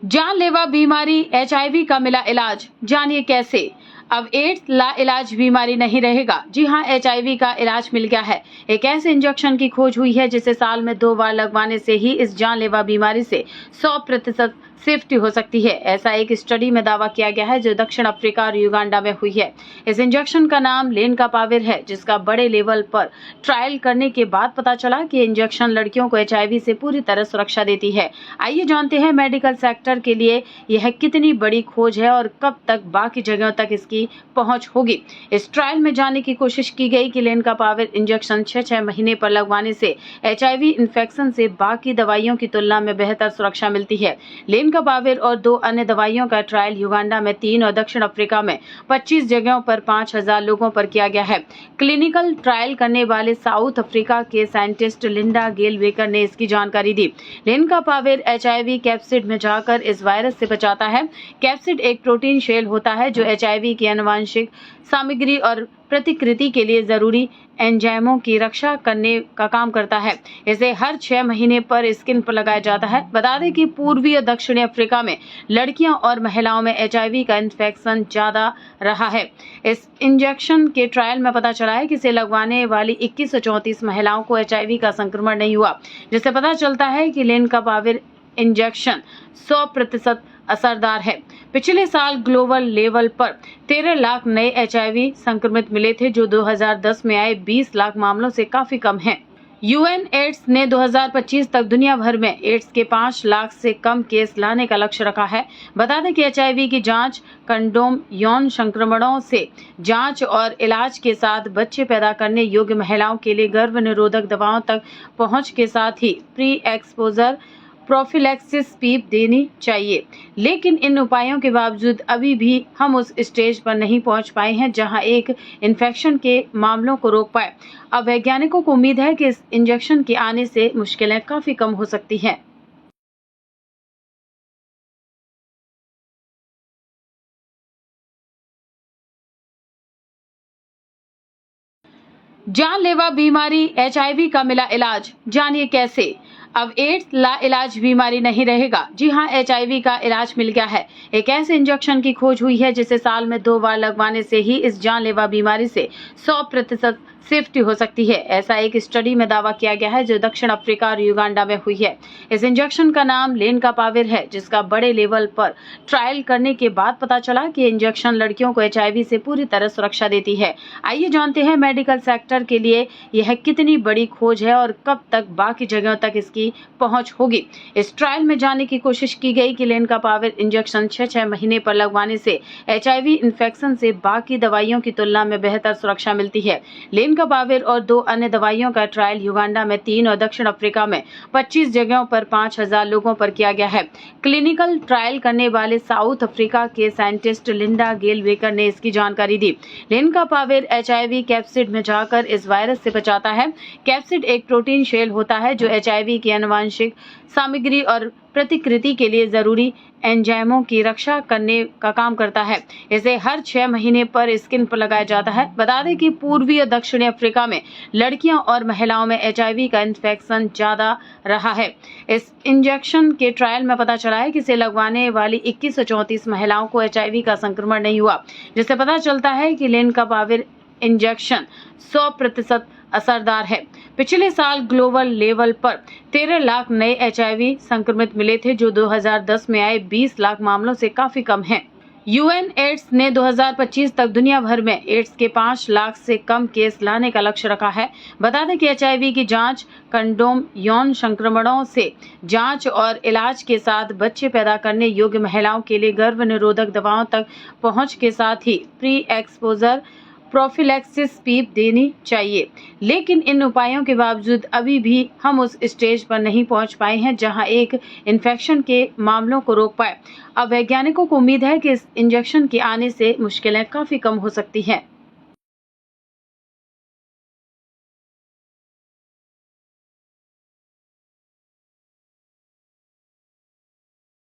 जानलेवा बीमारी एचआईवी का मिला इलाज, जानिए कैसे। अब एड्स लाइलाज बीमारी नहीं रहेगा। जी हां, एचआईवी का इलाज मिल गया है। एक ऐसे इंजेक्शन की खोज हुई है जिसे साल में 2 बार लगवाने से ही इस जानलेवा बीमारी से 100% सेफ्टी हो सकती है। ऐसा एक स्टडी में दावा किया गया है जो दक्षिण अफ्रीका और युगांडा में हुई है। इस इंजेक्शन का नाम लेनकापाविर है, जिसका बड़े लेवल पर ट्रायल करने के बाद पता चला कि इंजेक्शन लड़कियों को एचआईवी से पूरी तरह सुरक्षा देती है। आइए जानते हैं मेडिकल सेक्टर के लिए यह कितनी बड़ी खोज है और कब तक बाकी जगहों तक इसकी पहुंच होगी। इस ट्रायल में जानने की कोशिश की गई कि लेनकापाविर इंजेक्शन 6 महीने पर लगवाने से एचआईवी इन्फेक्शन से बाकी दवाइयों की तुलना में बेहतर सुरक्षा मिलती है। लेनकापाविर और 2 अन्य दवाइयों का ट्रायल युगांडा में 3 और दक्षिण अफ्रीका में 25 जगहों पर 5000 लोगों पर किया गया है। क्लिनिकल ट्रायल करने वाले साउथ अफ्रीका के साइंटिस्ट लिंडा गेल वेकर ने इसकी जानकारी दी। लेनकापाविर एचआईवी कैप्सिड में जाकर इस वायरस से बचाता है। कैप्सिड एक प्रोटीन शेल होता है जो एचआईवी की आनुवंशिक सामग्री और प्रतिकृति के लिए जरूरी एंजाइमों की रक्षा करने का काम करता है। इसे हर 6 महीने पर स्किन पर लगाया जाता है। बता दें कि पूर्वी और दक्षिणी अफ्रीका में लड़कियों और महिलाओं में एचआईवी का इन्फेक्शन ज्यादा रहा है। इस इंजेक्शन के ट्रायल में पता चला है कि इसे लगवाने वाली 2134 महिलाओं को एचआईवी का संक्रमण नहीं हुआ, जिससे पता चलता है कि लेनकापाविर इंजेक्शन 100% असरदार है। पिछले साल ग्लोबल लेवल पर 13 लाख नए एचआईवी संक्रमित मिले थे, जो 2010 में आए 20 लाख मामलों से काफी कम है। यूएन एड्स ने 2025 तक दुनिया भर में एड्स के 5 लाख से कम केस लाने का लक्ष्य रखा है। बता दें कि एचआईवी की जांच, कंडोम, यौन संक्रमणों से जांच और इलाज के साथ बच्चे पैदा करने योग्य महिलाओं के लिए गर्भ निरोधक दवाओं तक पहुंच के साथ ही प्री एक्सपोजर प्रोफिलैक्सिस पीप देनी चाहिए। लेकिन इन उपायों के बावजूद अभी भी हम उस स्टेज पर नहीं पहुंच पाए हैं जहां एक इन्फेक्शन के मामलों को रोक पाए। अब वैज्ञानिकों को उम्मीद है कि इस इंजेक्शन के आने से मुश्किलें काफी कम हो सकती हैं। जानलेवा बीमारी एचआईवी का मिला इलाज, जानिए कैसे। अब एड्स लाइलाज बीमारी नहीं रहेगा। जी हां, एचआईवी का इलाज मिल गया है। एक ऐसे इंजेक्शन की खोज हुई है जिसे साल में 2 बार लगवाने से ही इस जानलेवा बीमारी से 100% सेफ्टी हो सकती है। ऐसा एक स्टडी में दावा किया गया है जो दक्षिण अफ्रीका और युगांडा में हुई है। इस इंजेक्शन का नाम लेनकापाविर है, जिसका बड़े लेवल पर ट्रायल करने के बाद पता चला कि इंजेक्शन लड़कियों को एचआईवी से पूरी तरह सुरक्षा देती है। आइए जानते हैं मेडिकल सेक्टर के लिए यह कितनी बड़ी खोज है और कब तक बाकी जगहों तक इसकी पहुंच होगी। इस ट्रायल में जानने की कोशिश की गई कि लेनकापाविर इंजेक्शन 6 महीने पर लगवाने से एचआईवी इन्फेक्शन से बाकी दवाइयों की तुलना में बेहतर सुरक्षा मिलती है। लेनकापाविर और 2 अन्य दवाइयों का ट्रायल युगांडा में 3 और दक्षिण अफ्रीका में 25 जगहों पर 5000 लोगों पर किया गया है। क्लिनिकल ट्रायल करने वाले साउथ अफ्रीका के साइंटिस्ट लिंडा गेल वेकर ने इसकी जानकारी दी। लेनकापाविर एचआईवी कैप्सिड में जाकर इस वायरस से बचाता है। कैप्सिड एक प्रोटीन शेल होता है जो एचआईवी की आनुवंशिक सामग्री और प्रतिकृति के लिए जरूरी एंजाइमों की रक्षा करने का काम करता है। इसे हर 6 महीने पर स्किन पर लगाया जाता है। बता दें कि पूर्वी और दक्षिणी अफ्रीका में लड़कियों और महिलाओं में एचआईवी का इन्फेक्शन ज्यादा रहा है। इस इंजेक्शन के ट्रायल में पता चला है कि इसे लगवाने वाली 2134 महिलाओं को एचआईवी का संक्रमण नहीं हुआ, जिससे पता चलता है कि लेनकापाविर इंजेक्शन 100% असरदार है। पिछले साल ग्लोबल लेवल पर 13 लाख नए एचआईवी संक्रमित मिले थे, जो 2010 में आए 20 लाख मामलों से काफी कम है। यूएन एड्स ने 2025 तक दुनिया भर में एड्स के 5 लाख से कम केस लाने का लक्ष्य रखा है। बता दें कि एचआईवी की जांच, कंडोम, यौन संक्रमणों से जांच और इलाज के साथ बच्चे पैदा करने योग्य महिलाओं के लिए गर्भ निरोधक दवाओं तक पहुंच के साथ ही प्री एक्सपोजर प्रोफिलैक्सिस पीप देनी चाहिए। लेकिन इन उपायों के बावजूद अभी भी हम उस स्टेज पर नहीं पहुंच पाए हैं जहां एक इन्फेक्शन के मामलों को रोक पाए। अब वैज्ञानिकों को उम्मीद है कि इस इंजेक्शन के आने से मुश्किलें काफी कम हो सकती हैं।